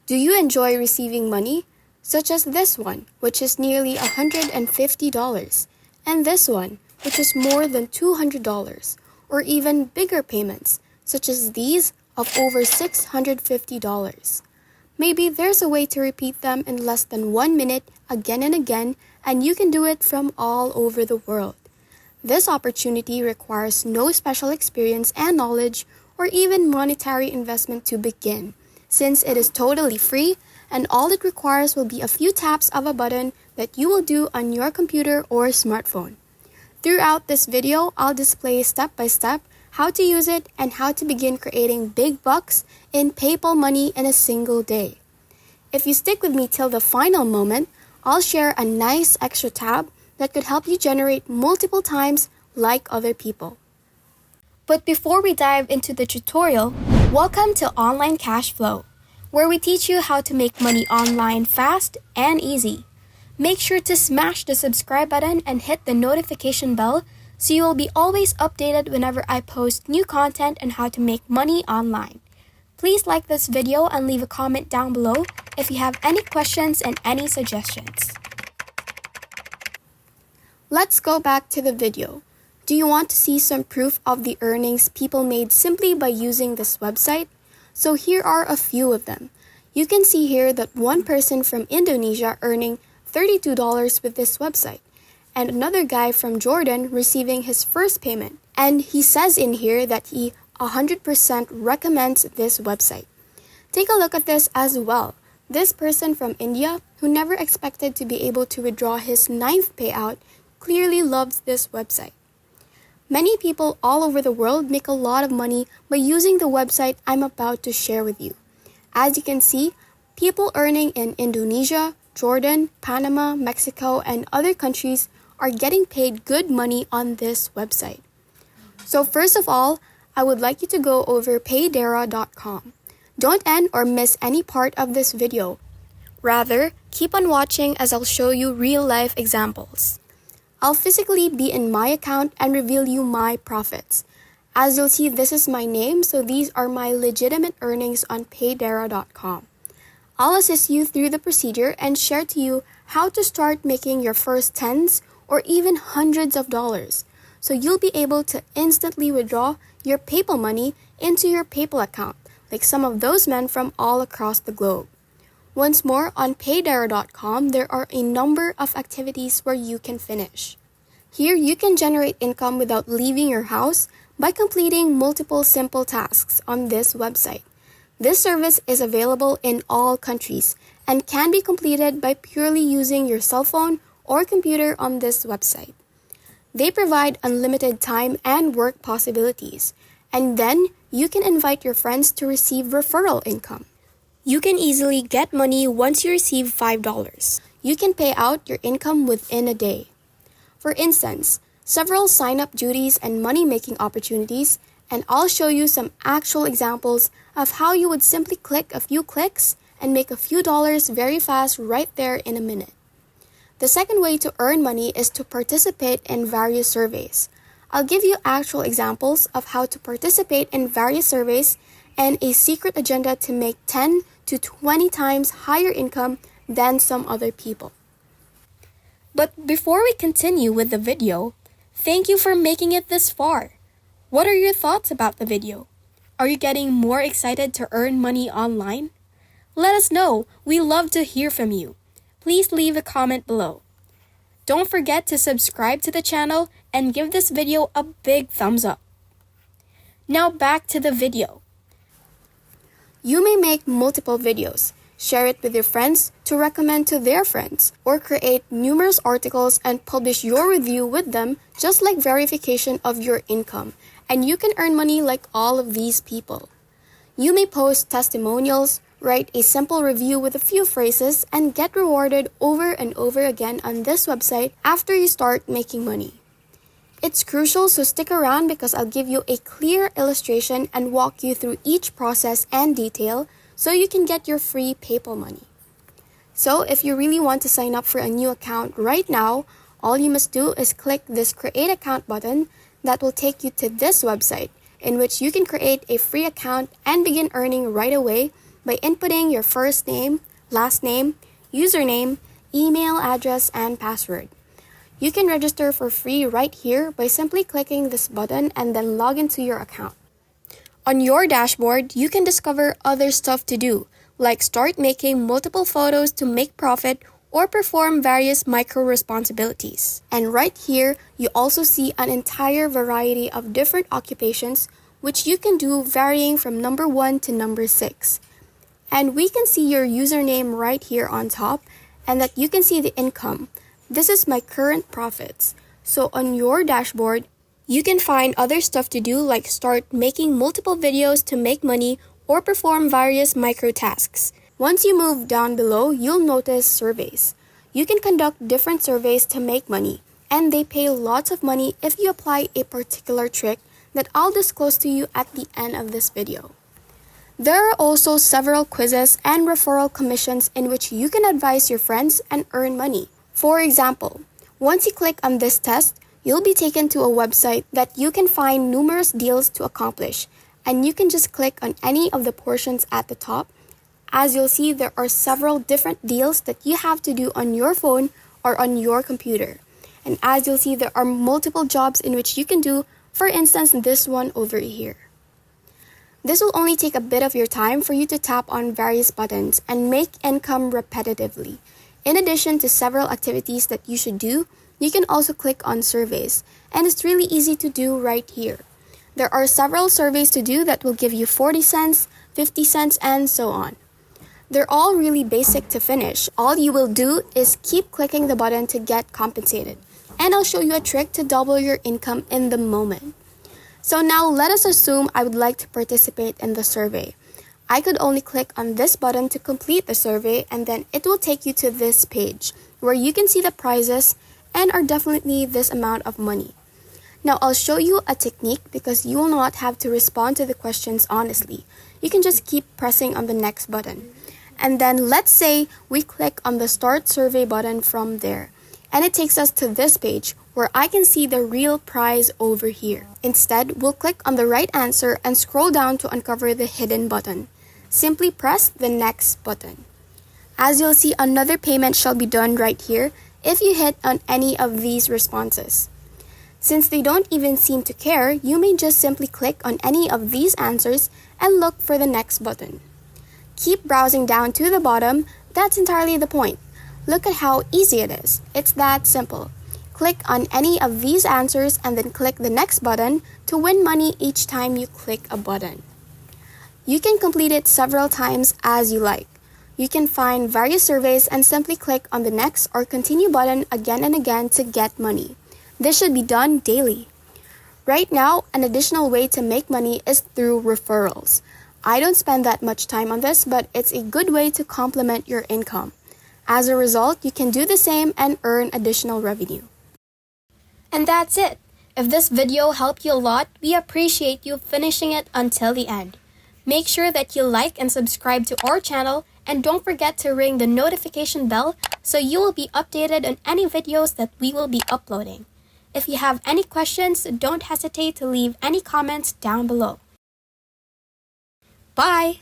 Do you enjoy receiving money? Such as this one, which is nearly $150, and this one, which is more than $200, or even bigger payments, such as these of over $650. Maybe there's a way to repeat them in less than 1 minute again and again, and you can do it from all over the world. This opportunity requires no special experience and knowledge or even monetary investment to begin, since it is totally free and all it requires will be a few taps of a button that you will do on your computer or smartphone. Throughout this video, I'll display step by step how to use it and how to begin creating big bucks in PayPal money in a single day. If you stick with me till the final moment, I'll share a nice extra tab that could help you generate multiple times like other people. But before we dive into the tutorial, welcome to Online Cash Flow, where we teach you how to make money online fast and easy. Make sure to smash the subscribe button and hit the notification bell so you will be always updated whenever I post new content on how to make money online. Please like this video and leave a comment down below if you have any questions and any suggestions. Let's go back to the video. Do you want to see some proof of the earnings people made simply by using this website? So here are a few of them. You can see here that one person from Indonesia earning $32 with this website, and another guy from Jordan receiving his first payment. And he says in here that he 100% recommends this website. Take a look at this as well. This person from India, who never expected to be able to withdraw his 9th payout, clearly loves this website. Many people all over the world make a lot of money by using the website I'm about to share with you. As you can see, people earning in Indonesia, Jordan, Panama, Mexico, and other countries are getting paid good money on this website. So first of all, I would like you to go over Paydara.com. Don't end or miss any part of this video. Rather, keep on watching as I'll show you real-life examples. I'll physically be in my account and reveal you my profits. As you'll see, this is my name, so these are my legitimate earnings on Paydara.com. I'll assist you through the procedure and share to you how to start making your first tens or even hundreds of dollars, so you'll be able to instantly withdraw your PayPal money into your PayPal account, like some of those men from all across the globe. Once more, on Paydara.com, there are a number of activities where you can finish. Here, you can generate income without leaving your house by completing multiple simple tasks on this website. This service is available in all countries and can be completed by purely using your cell phone or computer on this website. They provide unlimited time and work possibilities, and then you can invite your friends to receive referral income. You can easily get money once you receive $5. You can pay out your income within a day. For instance, several sign-up duties and money-making opportunities, and I'll show you some actual examples of how you would simply click a few clicks and make a few dollars very fast right there in a minute. The second way to earn money is to participate in various surveys. I'll give you actual examples of how to participate in various surveys and a secret agenda to make 10 to 20 times higher income than some other people. But before we continue with the video, thank you for making it this far. What are your thoughts about the video? Are you getting more excited to earn money online? Let us know. We love to hear from you. Please leave a comment below. Don't forget to subscribe to the channel and give this video a big thumbs up. Now back to the video. You may make multiple videos, share it with your friends to recommend to their friends, or create numerous articles and publish your review with them, just like verification of your income, and you can earn money like all of these people. You may post testimonials, write a simple review with a few phrases, and get rewarded over and over again on this website after you start making money. It's crucial, so stick around because I'll give you a clear illustration and walk you through each process and detail so you can get your free PayPal money. So if you really want to sign up for a new account right now, all you must do is click this Create Account button that will take you to this website in which you can create a free account and begin earning right away by inputting your first name, last name, username, email address, and password. You can register for free right here by simply clicking this button and then log into your account. On your dashboard, you can discover other stuff to do, like start making multiple photos to make profit or perform various micro responsibilities. And right here, you also see an entire variety of different occupations which you can do varying from number 1 to number 6. And we can see your username right here on top and that you can see the income. This is my current profits. So on your dashboard, you can find other stuff to do like start making multiple videos to make money or perform various micro tasks. Once you move down below, you'll notice surveys. You can conduct different surveys to make money, and they pay lots of money if you apply a particular trick that I'll disclose to you at the end of this video. There are also several quizzes and referral commissions in which you can advise your friends and earn money. For example, once you click on this test, you'll be taken to a website that you can find numerous deals to accomplish, and you can just click on any of the portions at the top. As you'll see, there are several different deals that you have to do on your phone or on your computer. And as you'll see, there are multiple jobs in which you can do, for instance, this one over here. This will only take a bit of your time for you to tap on various buttons and make income repetitively. In addition to several activities that you should do, you can also click on surveys, and it's really easy to do right here. There are several surveys to do that will give you 40 cents, 50 cents, and so on. They're all really basic to finish. All you will do is keep clicking the button to get compensated, and I'll show you a trick to double your income in the moment. So now let us assume I would like to participate in the survey. I could only click on this button to complete the survey, and then it will take you to this page where you can see the prizes and are definitely this amount of money. Now I'll show you a technique because you will not have to respond to the questions honestly. You can just keep pressing on the next button. And then let's say we click on the start survey button from there, and it takes us to this page where I can see the real prize over here. Instead, we'll click on the right answer and scroll down to uncover the hidden button. Simply press the next button. As you'll see, another payment shall be done right here if you hit on any of these responses. Since they don't even seem to care, you may just simply click on any of these answers and look for the next button. Keep browsing down to the bottom. That's entirely the point. Look at how easy it is. It's that simple. Click on any of these answers and then click the next button to win money each time you click a button. You can complete it several times as you like. You can find various surveys and simply click on the next or continue button again and again to get money. This should be done daily. Right now, an additional way to make money is through referrals. I don't spend that much time on this, but it's a good way to complement your income. As a result, you can do the same and earn additional revenue. And that's it. If this video helped you a lot, we appreciate you finishing it until the end. Make sure that you like and subscribe to our channel, and don't forget to ring the notification bell so you will be updated on any videos that we will be uploading. If you have any questions, don't hesitate to leave any comments down below. Bye!